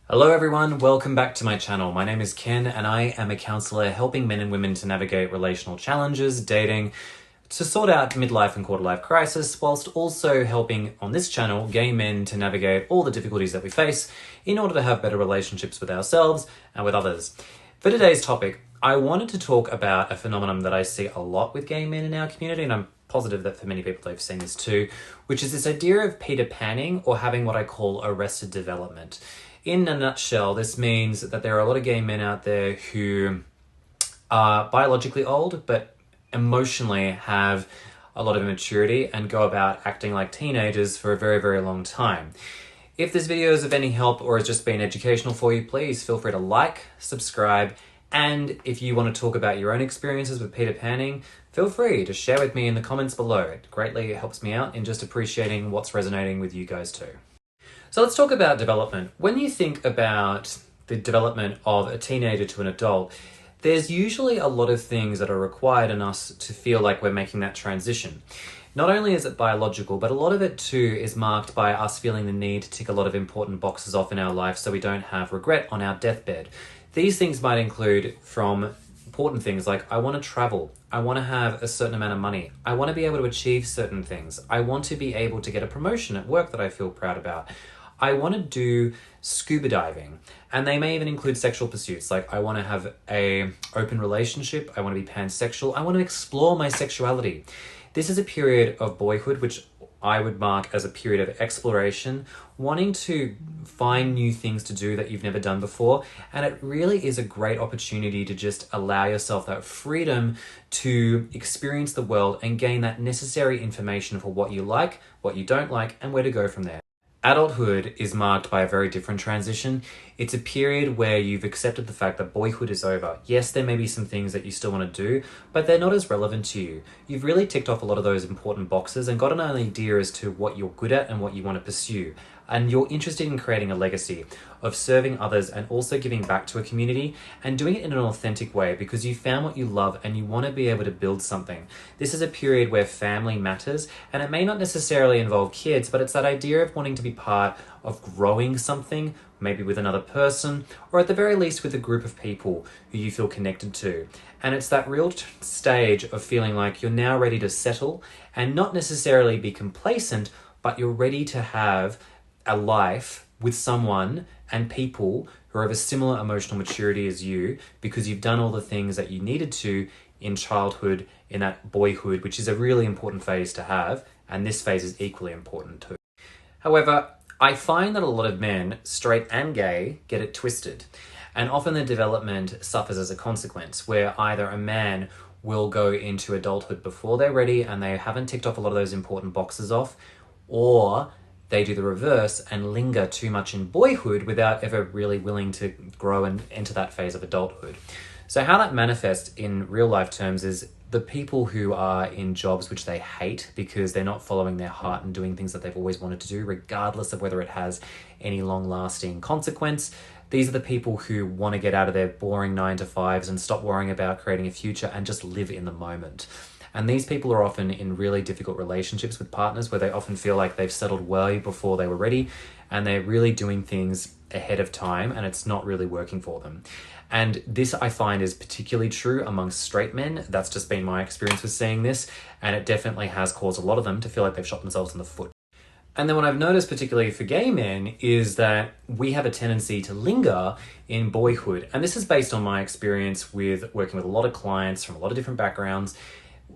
Hello everyone, welcome back to my channel. My name is Ken and I am a counselor helping men and women to navigate relational challenges, dating, to sort out midlife and quarter-life crisis, whilst also helping on this channel gay men to navigate all the difficulties that we face in order to have better relationships with ourselves and with others. For today's topic, I wanted to talk about a phenomenon that I see a lot with gay men in our community, and I'm positive that for many people they've seen this too, which is this idea of Peter Panning, or having what I call arrested development. In a nutshell, this means that there are a lot of gay men out there who are biologically old, but emotionally have a lot of immaturity and go about acting like teenagers for a very, very long time. If this video is of any help or has just been educational for you, please feel free to like, subscribe, and if you want to talk about your own experiences with Peter Panning, feel free to share with me in the comments below. It greatly helps me out in just appreciating what's resonating with you guys too. So let's talk about development. When you think about the development of a teenager to an adult, there's usually a lot of things that are required in us to feel like we're making that transition. Not only is it biological, but a lot of it too is marked by us feeling the need to tick a lot of important boxes off in our life so we don't have regret on our deathbed. These things might include from important things like I want to travel, I want to have a certain amount of money, I want to be able to achieve certain things, I want to be able to get a promotion at work that I feel proud about, I want to do scuba diving, and they may even include sexual pursuits, like I want to have an open relationship, I want to be pansexual, I want to explore my sexuality. This is a period of boyhood which I would mark as a period of exploration, wanting to find new things to do that you've never done before, and it really is a great opportunity to just allow yourself that freedom to experience the world and gain that necessary information for what you like, what you don't like, and where to go from there. Adulthood is marked by a very different transition. It's a period where you've accepted the fact that boyhood is over. Yes, there may be some things that you still want to do, but they're not as relevant to you. You've really ticked off a lot of those important boxes and got an idea as to what you're good at and what you want to pursue. And you're interested in creating a legacy of serving others and also giving back to a community and doing it in an authentic way because you found what you love and you want to be able to build something. This is a period where family matters, and it may not necessarily involve kids, but it's that idea of wanting to be part of growing something, maybe with another person, or at the very least with a group of people who you feel connected to. And it's that real stage of feeling like you're now ready to settle and not necessarily be complacent, but you're ready to have a life with someone and people who are of a similar emotional maturity as you, because you've done all the things that you needed to in childhood, in that boyhood, which is a really important phase to have, and this phase is equally important too. However, I find that a lot of men, straight and gay, get it twisted, and often the development suffers as a consequence, where either a man will go into adulthood before they're ready and they haven't ticked off a lot of those important boxes off, or they do the reverse and linger too much in boyhood without ever really willing to grow and enter that phase of adulthood. So how that manifests in real life terms is the people who are in jobs which they hate because they're not following their heart and doing things that they've always wanted to do, regardless of whether it has any long-lasting consequence. These are the people who want to get out of their boring 9-to-5s and stop worrying about creating a future and just live in the moment. And these people are often in really difficult relationships with partners where they often feel like they've settled way before they were ready and they're really doing things ahead of time and it's not really working for them. And this I find is particularly true amongst straight men. That's just been my experience with seeing this, and it definitely has caused a lot of them to feel like they've shot themselves in the foot. And then what I've noticed, particularly for gay men, is that we have a tendency to linger in boyhood. And this is based on my experience with working with a lot of clients from a lot of different backgrounds.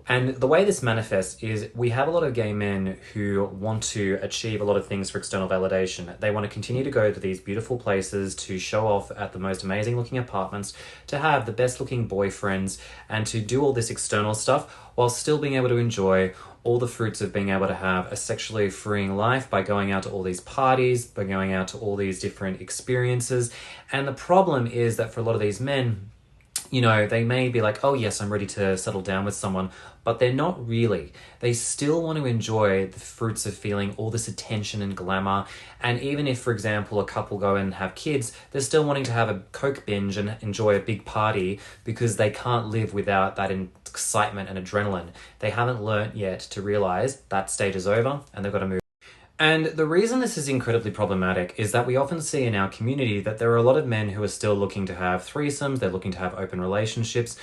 And the way this manifests is we have a lot of gay men who want to achieve a lot of things for external validation. They want to continue to go to these beautiful places, to show off at the most amazing looking apartments, to have the best looking boyfriends, and to do all this external stuff while still being able to enjoy all the fruits of being able to have a sexually freeing life by going out to all these parties, by going out to all these different experiences. And the problem is that for a lot of these men, you know, they may be like, oh yes, I'm ready to settle down with someone, but they're not really. They still want to enjoy the fruits of feeling all this attention and glamour. And even if, for example, a couple go and have kids, they're still wanting to have a Coke binge and enjoy a big party because they can't live without that excitement and adrenaline. They haven't learnt yet to realize that stage is over and they've got to move. And the reason this is incredibly problematic is that we often see in our community that there are a lot of men who are still looking to have threesomes, they're looking to have open relationships,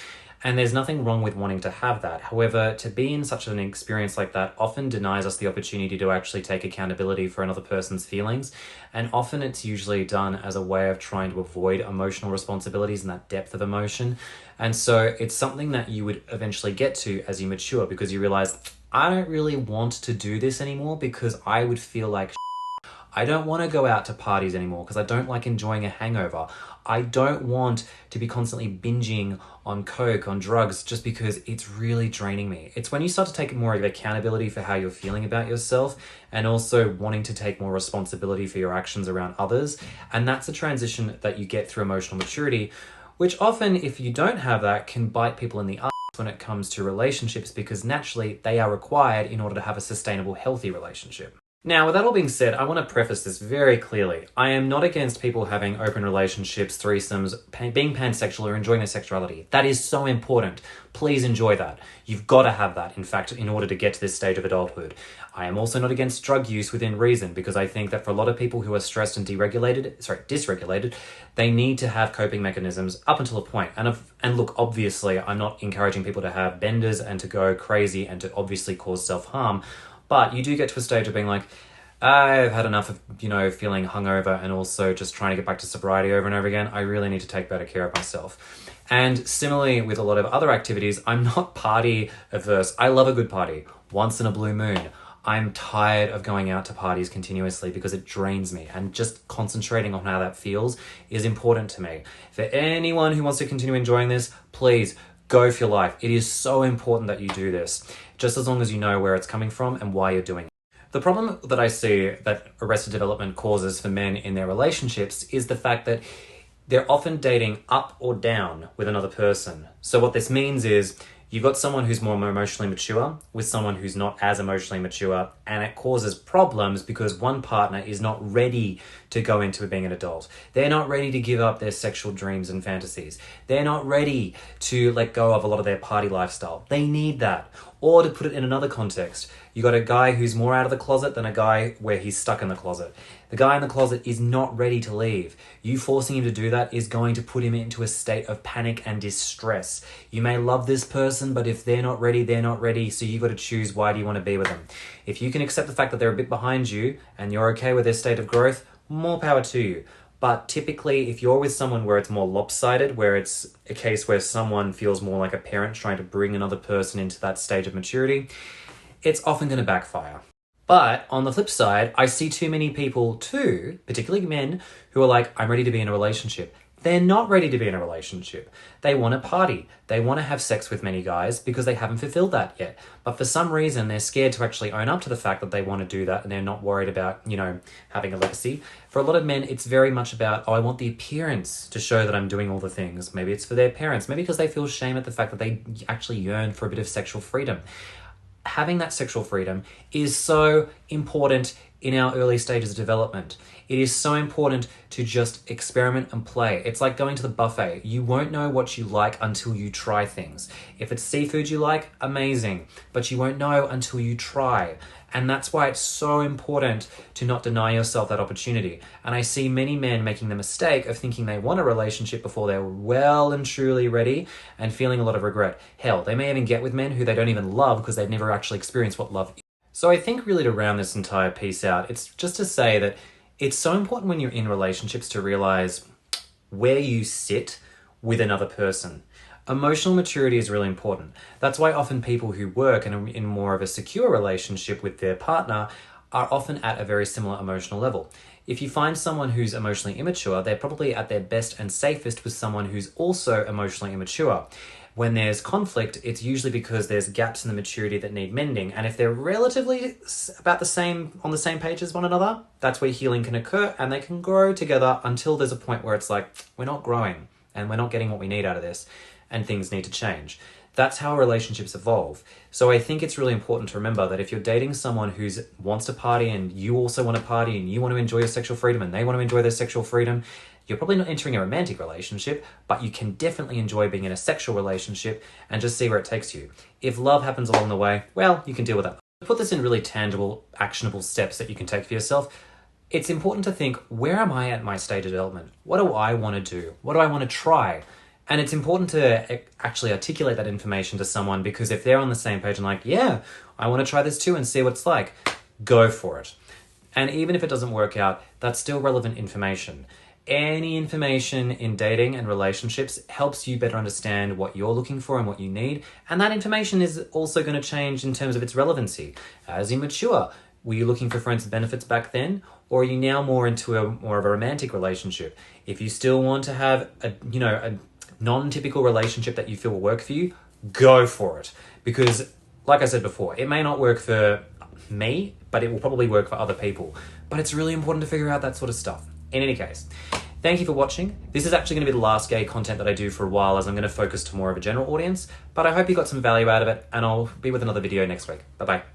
and there's nothing wrong with wanting to have that. However, to be in such an experience like that often denies us the opportunity to actually take accountability for another person's feelings. And often it's usually done as a way of trying to avoid emotional responsibilities and that depth of emotion. And so it's something that you would eventually get to as you mature, because you realize, I don't really want to do this anymore because I would feel like I don't want to go out to parties anymore because I don't like enjoying a hangover. I don't want to be constantly binging on coke, on drugs, just because it's really draining me. It's when you start to take more of accountability for how you're feeling about yourself, and also wanting to take more responsibility for your actions around others. And that's a transition that you get through emotional maturity, which often, if you don't have that, can bite people in the ass when it comes to relationships, because naturally they are required in order to have a sustainable, healthy relationship. Now, with that all being said, I want to preface this very clearly. I am not against people having open relationships, threesomes, being pansexual, or enjoying their sexuality. That is so important. Please enjoy that. You've got to have that, in fact, in order to get to this stage of adulthood. I am also not against drug use within reason, because I think that for a lot of people who are stressed and dysregulated, they need to have coping mechanisms up until a point. And look, obviously, I'm not encouraging people to have benders and to go crazy and to obviously cause self-harm. But you do get to a stage of being like, I've had enough of, feeling hungover and also just trying to get back to sobriety over and over again. I really need to take better care of myself. And similarly with a lot of other activities, I'm not party averse. I love a good party once in a blue moon. I'm tired of going out to parties continuously because it drains me, and just concentrating on how that feels is important to me. For anyone who wants to continue enjoying this, please go for your life. It is so important that you do this, just as long as you know where it's coming from and why you're doing it. The problem that I see that arrested development causes for men in their relationships is the fact that they're often dating up or down with another person. So what this means is you've got someone who's more emotionally mature with someone who's not as emotionally mature, and it causes problems because one partner is not ready to go into being an adult. They're not ready to give up their sexual dreams and fantasies. They're not ready to let go of a lot of their party lifestyle. They need that. Or to put it in another context, you got a guy who's more out of the closet than a guy where he's stuck in the closet. The guy in the closet is not ready to leave. You forcing him to do that is going to put him into a state of panic and distress. You may love this person, but if they're not ready, they're not ready. So you got to choose, why do you want to be with them? If you can accept the fact that they're a bit behind you and you're okay with their state of growth, more power to you. But typically, if you're with someone where it's more lopsided, where it's a case where someone feels more like a parent trying to bring another person into that stage of maturity, it's often going to backfire. But on the flip side, I see too many people too, particularly men, who are like, I'm ready to be in a relationship. They're not ready to be in a relationship. They want to party. They want to have sex with many guys because they haven't fulfilled that yet. But for some reason, they're scared to actually own up to the fact that they want to do that, and they're not worried about, having a legacy. For a lot of men, it's very much about, I want the appearance to show that I'm doing all the things. Maybe it's for their parents. Maybe because they feel shame at the fact that they actually yearn for a bit of sexual freedom. Having that sexual freedom is so important in our early stages of development. It is so important to just experiment and play. It's like going to the buffet. You won't know what you like until you try things. If it's seafood you like, amazing, but you won't know until you try. And that's why it's so important to not deny yourself that opportunity. And I see many men making the mistake of thinking they want a relationship before they're well and truly ready, and feeling a lot of regret. Hell, they may even get with men who they don't even love because they've never actually experienced what love is. So I think really, to round this entire piece out, it's just to say that it's so important when you're in relationships to realize where you sit with another person. Emotional maturity is really important. That's why often people who work and are in more of a secure relationship with their partner are often at a very similar emotional level. If you find someone who's emotionally immature, they're probably at their best and safest with someone who's also emotionally immature. When there's conflict, it's usually because there's gaps in the maturity that need mending. And if they're relatively about the same, on the same page as one another, that's where healing can occur, and they can grow together until there's a point where it's like, we're not growing and we're not getting what we need out of this, and things need to change. That's how relationships evolve. So I think it's really important to remember that if you're dating someone who wants to party and you also want to party and you want to enjoy your sexual freedom and they want to enjoy their sexual freedom, you're probably not entering a romantic relationship, but you can definitely enjoy being in a sexual relationship and just see where it takes you. If love happens along the way, well, you can deal with that. Put this in really tangible, actionable steps that you can take for yourself. It's important to think, where am I at my stage of development? What do I want to do? What do I want to try? And it's important to actually articulate that information to someone, because if they're on the same page and like, yeah, I want to try this too and see what it's like, go for it. And even if it doesn't work out, that's still relevant information. Any information in dating and relationships helps you better understand what you're looking for and what you need. And that information is also going to change in terms of its relevancy. As you mature, were you looking for friends with benefits back then? Or are you now more into more of a romantic relationship? If you still want to have a non-typical relationship that you feel will work for you, go for it. Because like I said before, it may not work for me, but it will probably work for other people. But it's really important to figure out that sort of stuff. In any case, thank you for watching. This is actually going to be the last gay content that I do for a while, as I'm going to focus to more of a general audience, but I hope you got some value out of it, and I'll be with another video next week. Bye-bye.